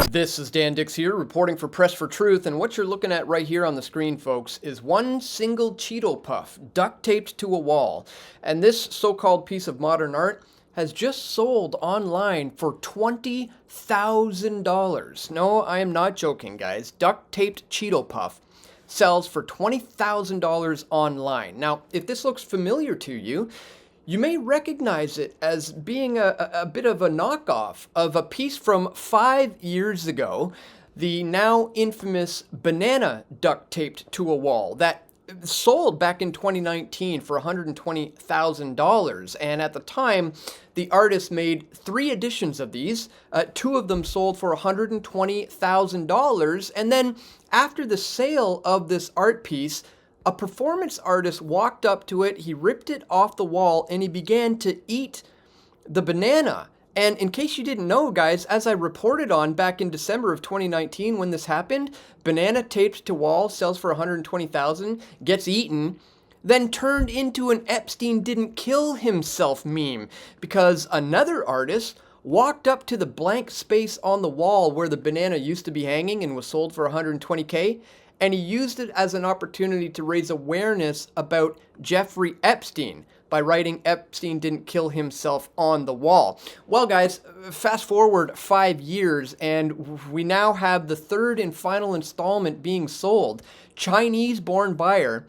This is Dan Dicks here, reporting for Press for Truth, and what you're looking at right here on the screen, folks, is one single Cheeto Puff duct-taped to a wall. And this so-called piece of modern art has just sold online for $20,000. No, I am not joking, guys. Duct-taped Cheeto Puff sells for $20,000 online. Now, if this looks familiar to you, you may recognize it as being a bit of a knockoff of a piece from 5 years ago, the now infamous banana duct taped to a wall that sold back in 2019 for $120,000. And at the time, the artist made 3 editions of these. 2 of them sold for $120,000. And then after the sale of this art piece, a performance artist walked up to it, he ripped it off the wall, and he began to eat the banana. And in case you didn't know, guys, as I reported on back in December of 2019 when this happened, banana taped to wall, sells for $120,000, gets eaten, then turned into an Epstein didn't kill himself meme, because another artist walked up to the blank space on the wall where the banana used to be hanging and was sold for $120K, and he used it as an opportunity to raise awareness about Jeffrey Epstein by writing Epstein didn't kill himself on the wall. Well, guys, fast forward 5 years, and we now have the 3rd and final installment being sold. Chinese-born buyer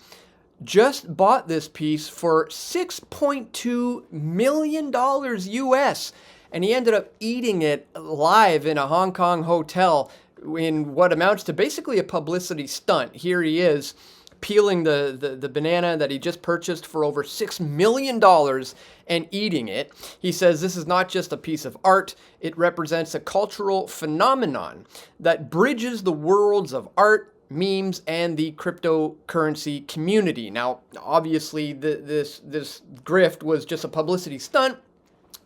just bought this piece for $6.2 million US, and he ended up eating it live in a Hong Kong hotel in what amounts to basically a publicity stunt. Here he is peeling the banana that he just purchased for over $6 million and eating it. He says this is not just a piece of art, it represents a cultural phenomenon that bridges the worlds of art, memes, and the cryptocurrency community. Now, obviously, this grift was just a publicity stunt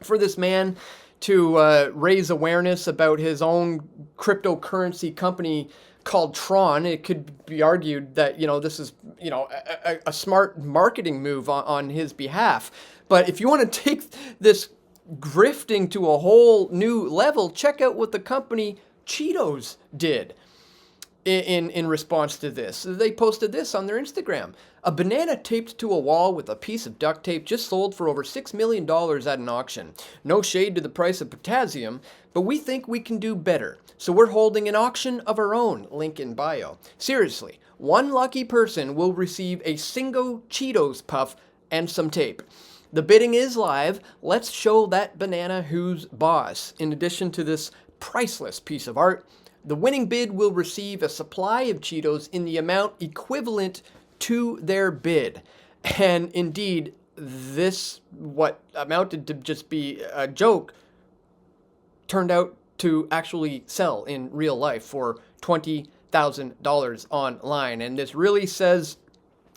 for this man to raise awareness about his own cryptocurrency company called Tron. It could be argued that, this is, a smart marketing move on his behalf. But if you want to take this grifting to a whole new level, check out what the company Cheetos did in response to this. They posted this on their Instagram. A banana taped to a wall with a piece of duct tape just sold for over $6 million at an auction. No shade to the price of potassium, but we think we can do better. So we're holding an auction of our own, link in bio. Seriously, one lucky person will receive a single Cheetos Puff and some tape. The bidding is live. Let's show that banana who's boss. In addition to this priceless piece of art, the winning bid will receive a supply of Cheetos in the amount equivalent to their bid. And indeed, this, what amounted to just be a joke, turned out to actually sell in real life for $20,000 online. And this really says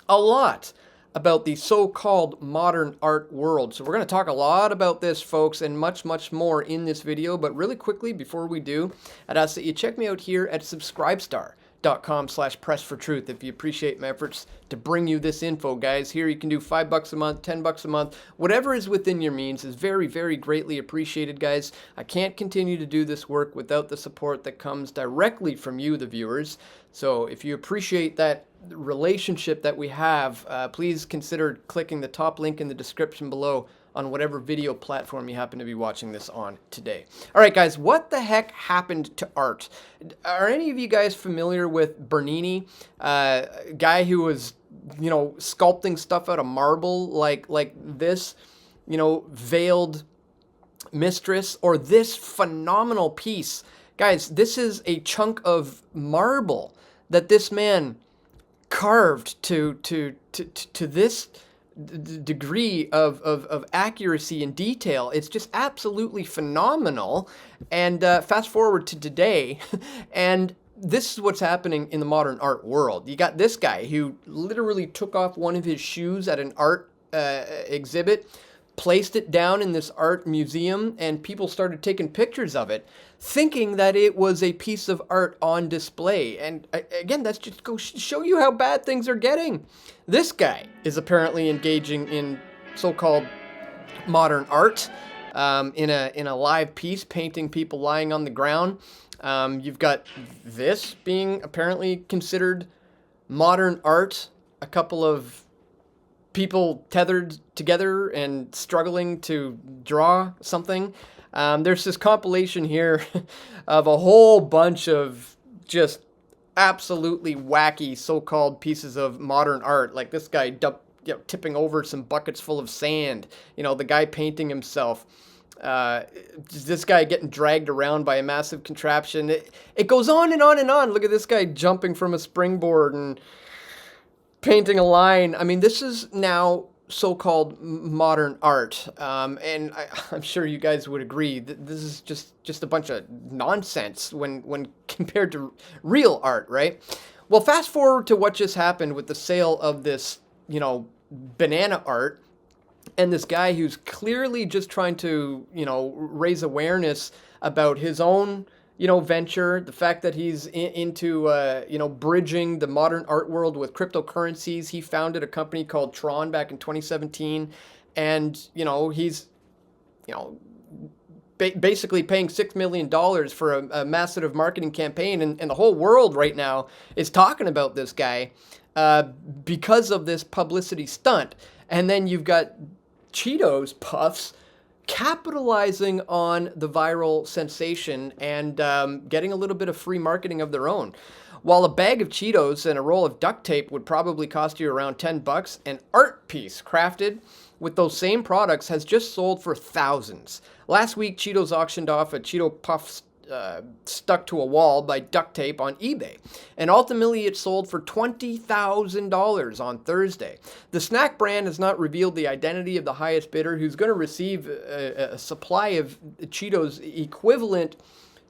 a lot about the so-called modern art world. So we're going to talk a lot about this, folks, and much, much more in this video. But really quickly, before we do, I'd ask that you check me out here at subscribestar.com/pressfortruth if you appreciate my efforts to bring you this info, guys. Here you can do $5 a month, $10 a month, whatever is within your means is very, very greatly appreciated, guys. I can't continue to do this work without the support that comes directly from you, the viewers. So if you appreciate that relationship that we have, please consider clicking the top link in the description below on whatever video platform you happen to be watching this on today. All right, guys, what the heck happened to art? Are any of you guys familiar with Bernini, guy who was, sculpting stuff out of marble like this, veiled mistress, or this phenomenal piece? Guys, this is a chunk of marble that this man carved to this degree of accuracy and detail. It's just absolutely phenomenal. And fast forward to today, and this is what's happening in the modern art world. You got this guy who literally took off one of his shoes at an art exhibit, placed it down in this art museum, and people started taking pictures of it, thinking that it was a piece of art on display. And again, that's just go show you how bad things are getting. This guy is apparently engaging in so-called modern art in a live piece, painting people lying on the ground. You've got this being apparently considered modern art. A couple of people tethered together and struggling to draw something. There's this compilation here of a whole bunch of just absolutely wacky so-called pieces of modern art, like this guy tipping over some buckets full of sand, the guy painting himself, this guy getting dragged around by a massive contraption. It goes on and on and on. Look at this guy jumping from a springboard and painting a line. I mean, this is now so-called modern art, and I'm sure you guys would agree that this is just a bunch of nonsense when compared to real art, right? Well, fast forward to what just happened with the sale of this, banana art, and this guy who's clearly just trying to, raise awareness about his own venture, the fact that he's into, bridging the modern art world with cryptocurrencies. He founded a company called Tron back in 2017, and, he's, basically paying $6 million for a massive marketing campaign, and the whole world right now is talking about this guy because of this publicity stunt. And then you've got Cheetos Puffs capitalizing on the viral sensation and getting a little bit of free marketing of their own. While a bag of Cheetos and a roll of duct tape would probably cost you around $10, an art piece crafted with those same products has just sold for thousands. Last week, Cheetos auctioned off a Cheeto Puff stuck to a wall by duct tape on eBay, and ultimately it sold for $20,000 on Thursday. The snack brand has not revealed the identity of the highest bidder, who's going to receive a supply of Cheetos equivalent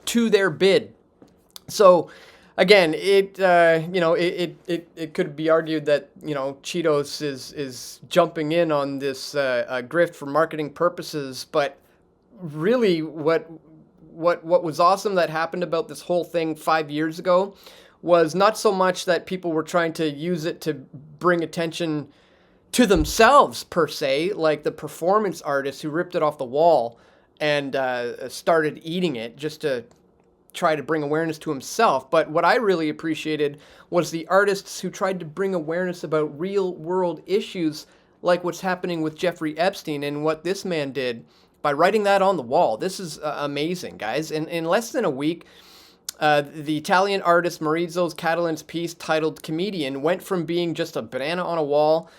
to their bid. So again, it could be argued that Cheetos is jumping in on this grift for marketing purposes, but really what was awesome that happened about this whole thing 5 years ago was not so much that people were trying to use it to bring attention to themselves per se, like the performance artist who ripped it off the wall and started eating it just to try to bring awareness to himself. But what I really appreciated was the artists who tried to bring awareness about real world issues like what's happening with Jeffrey Epstein and what this man did by writing that on the wall. This is amazing, guys. In less than a week, the Italian artist Maurizio Catalan's piece titled Comedian went from being just a banana on a wall,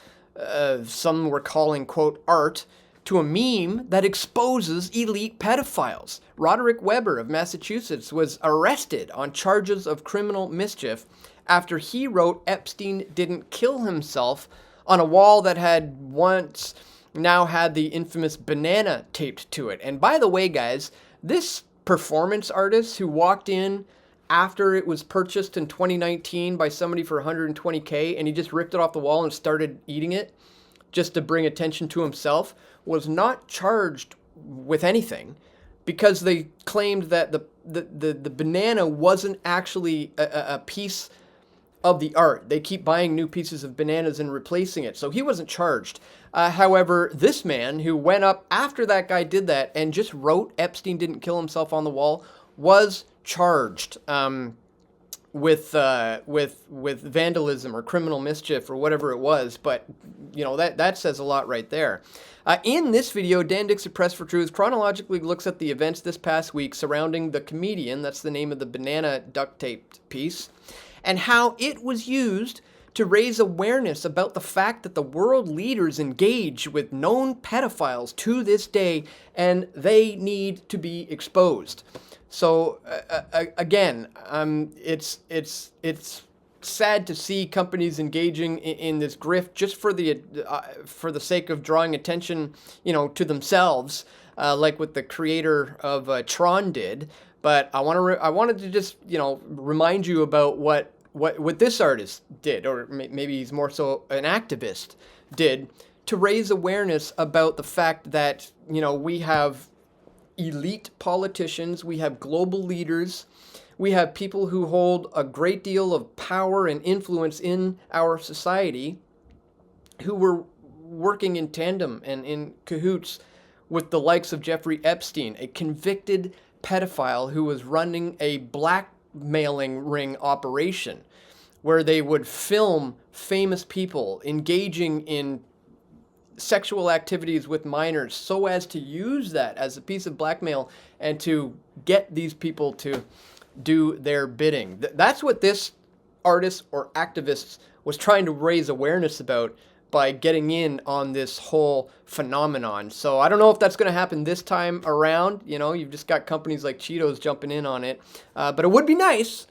some were calling, quote, art, to a meme that exposes elite pedophiles. Roderick Weber of Massachusetts was arrested on charges of criminal mischief after he wrote Epstein didn't kill himself on a wall that had once now had the infamous banana taped to it. And by the way, guys, this performance artist who walked in after it was purchased in 2019 by somebody for $120K, and he just ripped it off the wall and started eating it just to bring attention to himself, was not charged with anything because they claimed that the banana wasn't actually a piece of the art. They keep buying new pieces of bananas and replacing it. So he wasn't charged. However, this man who went up after that guy did that and just wrote Epstein didn't kill himself on the wall was charged with vandalism or criminal mischief or whatever it was. But that says a lot right there. In this video, Dan Dicks of Press for Truth chronologically looks at the events this past week surrounding the Comedian, that's the name of the banana duct taped piece, and how it was used to raise awareness about the fact that the world leaders engage with known pedophiles to this day, and they need to be exposed. So again, it's sad to see companies engaging in this grift just for the sake of drawing attention, to themselves, like what the creator of Tron did. But I wanted to just remind you about what this artist did, or maybe he's more so an activist, did to raise awareness about the fact that, we have elite politicians, we have global leaders, we have people who hold a great deal of power and influence in our society who were working in tandem and in cahoots with the likes of Jeffrey Epstein, a convicted pedophile who was running a blackmailing ring operation where they would film famous people engaging in sexual activities with minors so as to use that as a piece of blackmail and to get these people to do their bidding. That's what this artist or activist was trying to raise awareness about by getting in on this whole phenomenon. So I don't know if that's going to happen this time around. You know, you've just got companies like Cheetos jumping in on it. But it would be nice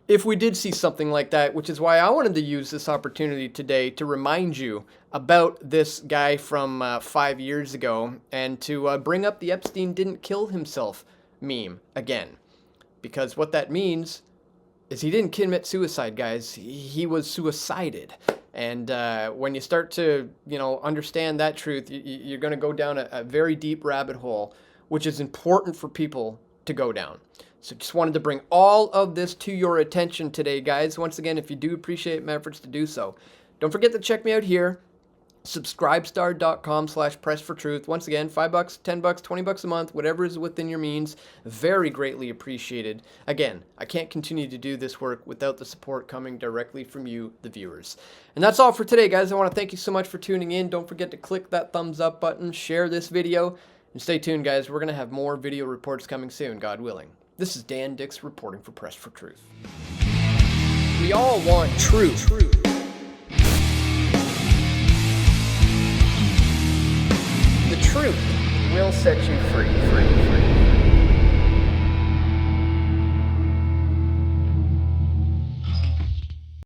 if we did see something like that, which is why I wanted to use this opportunity today to remind you about this guy from 5 years ago and to bring up the Epstein didn't kill himself meme again. Because what that means is he didn't commit suicide, guys. He was suicided. And when you start to, understand that truth, you're going to go down a very deep rabbit hole, which is important for people to go down. So just wanted to bring all of this to your attention today, guys. Once again, if you do appreciate my efforts to do so, don't forget to check me out here. Subscribestar.com/pressfortruth. Once again, $5, $10, $20 a month, whatever is within your means. Very greatly appreciated. Again, I can't continue to do this work without the support coming directly from you, the viewers. And that's all for today, guys. I want to thank you so much for tuning in. Don't forget to click that thumbs up button, share this video, and stay tuned, guys. We're going to have more video reports coming soon, God willing. This is Dan Dicks reporting for Press for Truth. We all want truth. The truth will set you free.